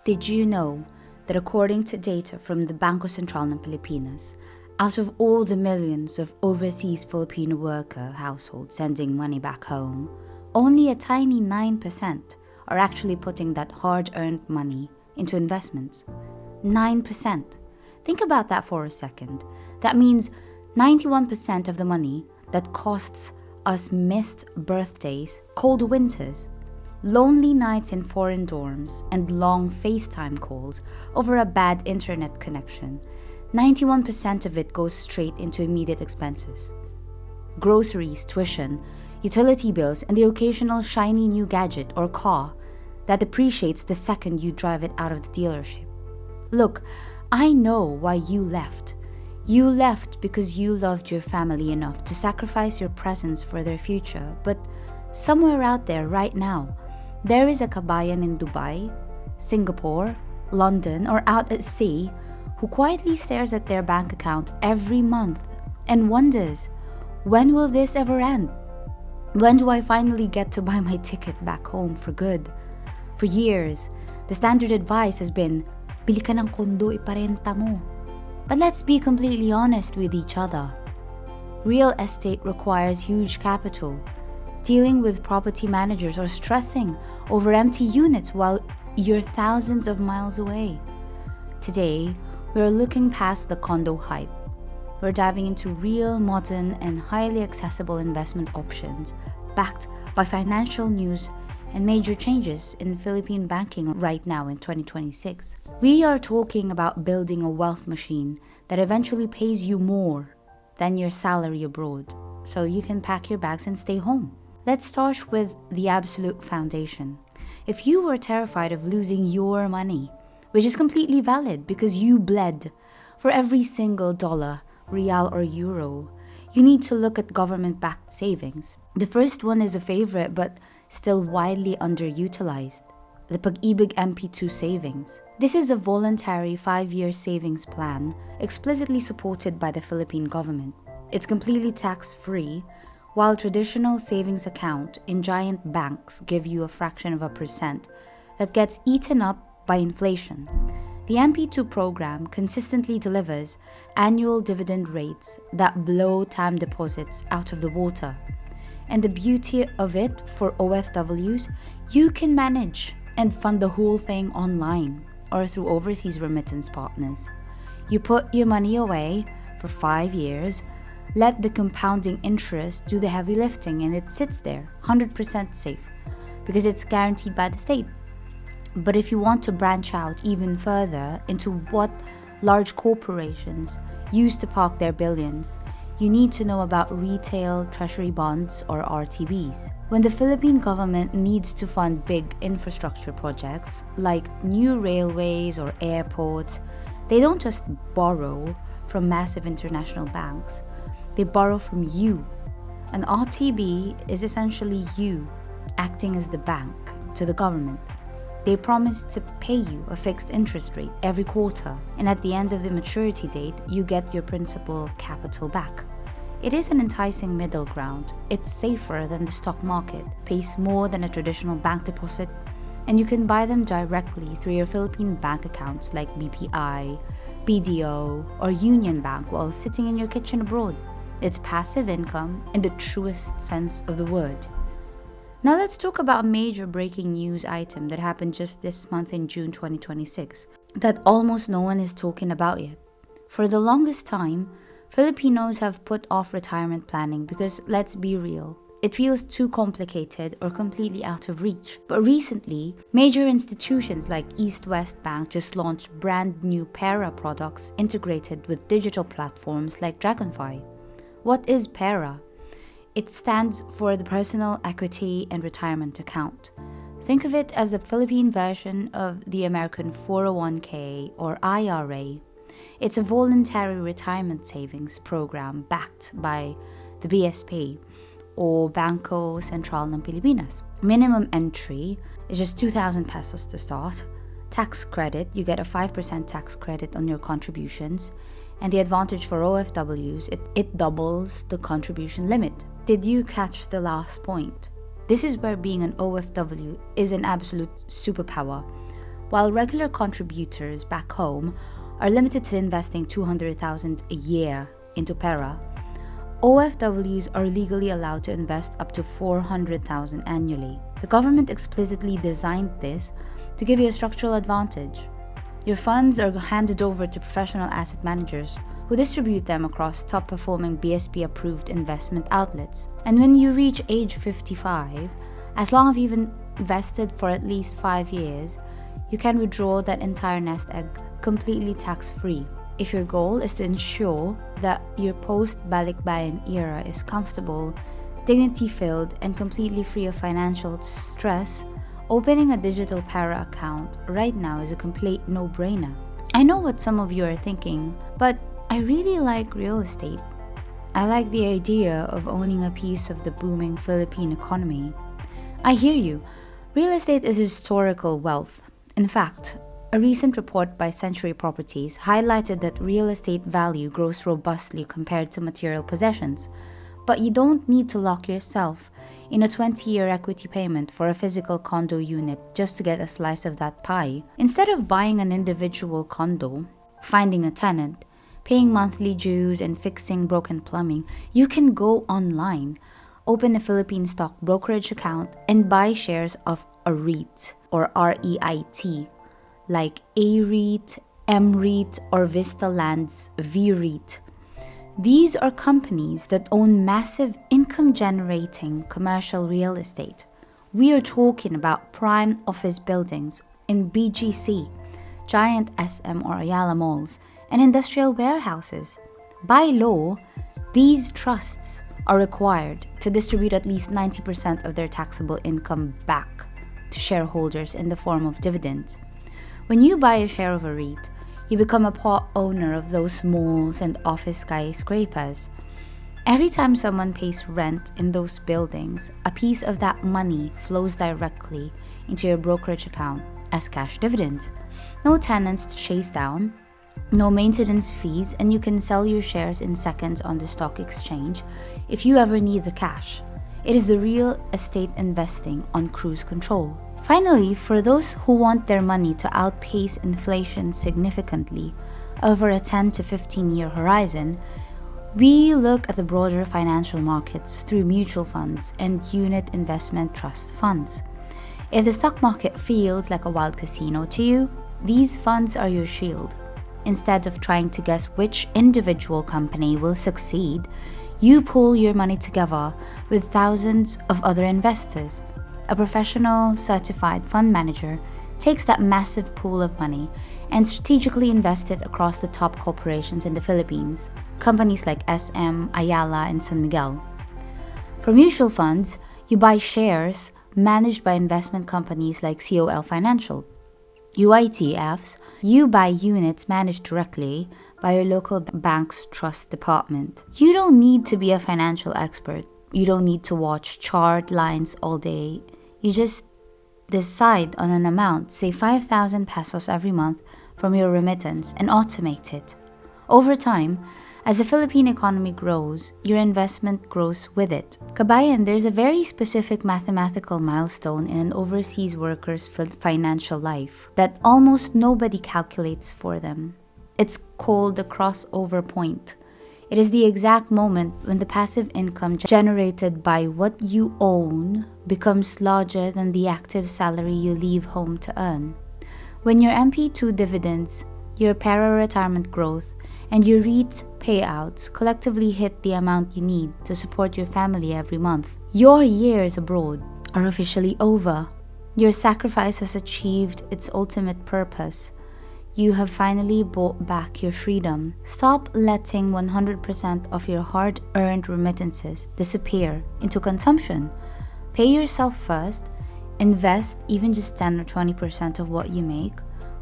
Did you know that according to data from the Bangko Sentral ng Pilipinas, out of all the millions of overseas Filipino worker households sending money back home, only a tiny 9% are actually putting that hard-earned money into investments? 9%. Think about that for a second. That means 91% of the money that costs us missed birthdays, cold winters, lonely nights in foreign dorms, and long FaceTime calls over a bad internet connection, 91% of it goes straight into immediate expenses. Groceries, tuition, utility bills, and the occasional shiny new gadget or car that depreciates the second you drive it out of the dealership. Look, I know why you left. You left because you loved your family enough to sacrifice your presence for their future. But somewhere out there right now, there is a kabayan in Dubai, Singapore, London, or out at sea who quietly stares at their bank account every month and wonders, when will this ever end? When do I finally get to buy my ticket back home for good? For years, the standard advice has been, bili ka ng condo, iparenta mo. But let's be completely honest with each other. Real estate requires huge capital. Dealing with property managers or stressing over empty units while you're thousands of miles away. Today, we're looking past the condo hype. We're diving into real, modern, and highly accessible investment options backed by financial news and major changes in Philippine banking right now in 2026. We are talking about building a wealth machine that eventually pays you more than your salary abroad, so you can pack your bags and stay home. Let's start with the absolute foundation. If you were terrified of losing your money, which is completely valid because you bled for every single dollar, real, or euro, you need to look at government-backed savings. The first one is a favorite but still widely underutilized, the Pag-ibig MP2 savings. This is a voluntary 5-year savings plan explicitly supported by the Philippine government. It's completely tax-free, while traditional savings account in giant banks give you a fraction of a percent that gets eaten up by inflation. The MP2 program consistently delivers annual dividend rates that blow time deposits out of the water. And the beauty of it for OFWs, you can manage and fund the whole thing online or through overseas remittance partners. You put your money away for 5 years, let the compounding interest do the heavy lifting, and it sits there 100% safe because it's guaranteed by the state. But if you want to branch out even further into what large corporations use to park their billions, you need to know about retail treasury bonds or RTBs. When the Philippine government needs to fund big infrastructure projects like new railways or airports, they don't just borrow from massive international banks. They borrow from you. An RTB is essentially you acting as the bank to the government. They promise to pay you a fixed interest rate every quarter, and at the end of the maturity date, you get your principal capital back. It is an enticing middle ground. It's safer than the stock market, pays more than a traditional bank deposit, and you can buy them directly through your Philippine bank accounts like BPI, BDO, or Union Bank while sitting in your kitchen abroad. It's passive income in the truest sense of the word. Now let's talk about a major breaking news item that happened just this month in June 2026 that almost no one is talking about yet. For the longest time, Filipinos have put off retirement planning because, let's be real, it feels too complicated or completely out of reach. But recently, major institutions like East West Bank just launched brand new PERA products integrated with digital platforms like Dragonfly. What is PERA? It stands for the Personal Equity and Retirement Account. Think of it as the Philippine version of the American 401k or IRA. It's a voluntary retirement savings program backed by the BSP or Bangko Sentral ng Pilipinas. Minimum entry is just 2,000 pesos to start. Tax credit, you get a 5% tax credit on your contributions. And the advantage for OFWs, it doubles the contribution limit. Did you catch the last point? This is where being an OFW is an absolute superpower. While regular contributors back home are limited to investing $200,000 a year into pera, OFWs are legally allowed to invest up to $400,000 annually. The government explicitly designed this to give you a structural advantage. Your funds are handed over to professional asset managers who distribute them across top-performing BSP-approved investment outlets. And when you reach age 55, as long as you've invested for at least 5 years, you can withdraw that entire nest egg completely tax-free. If your goal is to ensure that your post-balikbayan era is comfortable, dignity-filled, and completely free of financial stress, opening a digital pera account right now is a complete no-brainer. I know what some of you are thinking, but I really like real estate. I like the idea of owning a piece of the booming Philippine economy. I hear you. Real estate is historical wealth. In fact, a recent report by Century Properties highlighted that real estate value grows robustly compared to material possessions. But you don't need to lock yourself in a 20-year equity payment for a physical condo unit just to get a slice of that pie. Instead of buying an individual condo, finding a tenant, paying monthly dues, and fixing broken plumbing, you can go online, open a Philippine stock brokerage account, and buy shares of a REIT or REIT, like A-REIT, M-REIT, or Vista Land's V-REIT. These are companies that own massive income-generating commercial real estate. We are talking about prime office buildings in BGC, giant SM or Ayala malls, and industrial warehouses. By law, these trusts are required to distribute at least 90% of their taxable income back to shareholders in the form of dividends. When you buy a share of a REIT, you become a part owner of those malls and office skyscrapers. Every time someone pays rent in those buildings, a piece of that money flows directly into your brokerage account as cash dividends. No tenants to chase down, no maintenance fees, and you can sell your shares in seconds on the stock exchange if you ever need the cash. It is the real estate investing on cruise control. Finally, for those who want their money to outpace inflation significantly over a 10 to 15-year horizon, we look at the broader financial markets through mutual funds and unit investment trust funds. If the stock market feels like a wild casino to you, these funds are your shield. Instead of trying to guess which individual company will succeed, you pool your money together with thousands of other investors. A professional, certified fund manager takes that massive pool of money and strategically invests it across the top corporations in the Philippines, companies like SM, Ayala, and San Miguel. For mutual funds, you buy shares managed by investment companies like COL Financial. UITFs, you buy units managed directly by your local bank's trust department. You don't need to be a financial expert. You don't need to watch chart lines all day. You just decide on an amount, say 5,000 pesos every month from your remittance, and automate it. Over time, as the Philippine economy grows, your investment grows with it. Kabayan, there's a very specific mathematical milestone in an overseas worker's financial life that almost nobody calculates for them. It's called the crossover point. It is the exact moment when the passive income generated by what you own becomes larger than the active salary you leave home to earn. When your MP2 dividends, your para-retirement growth, and your REIT payouts collectively hit the amount you need to support your family every month, your years abroad are officially over. Your sacrifice has achieved its ultimate purpose. You have finally bought back your freedom. Stop letting 100% of your hard-earned remittances disappear into consumption. Pay yourself first. Invest even just 10 or 20% of what you make.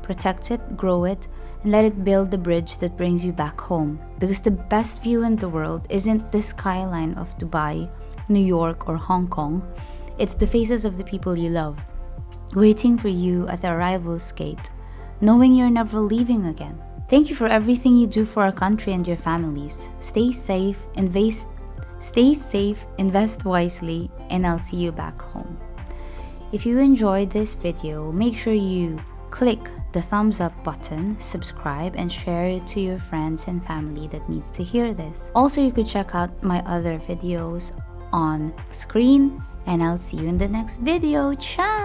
Protect it, grow it, and let it build the bridge that brings you back home. Because the best view in the world isn't the skyline of Dubai, New York, or Hong Kong. It's the faces of the people you love, waiting for you at the arrival's gate, knowing you're never leaving again. Thank you for everything you do for our country and your families. Stay safe, invest wisely, and I'll see you back home. If you enjoyed this video, make sure you click the thumbs up button, subscribe, and share it to your friends and family that needs to hear this. Also, you could check out my other videos on screen, and I'll see you in the next video. Ciao!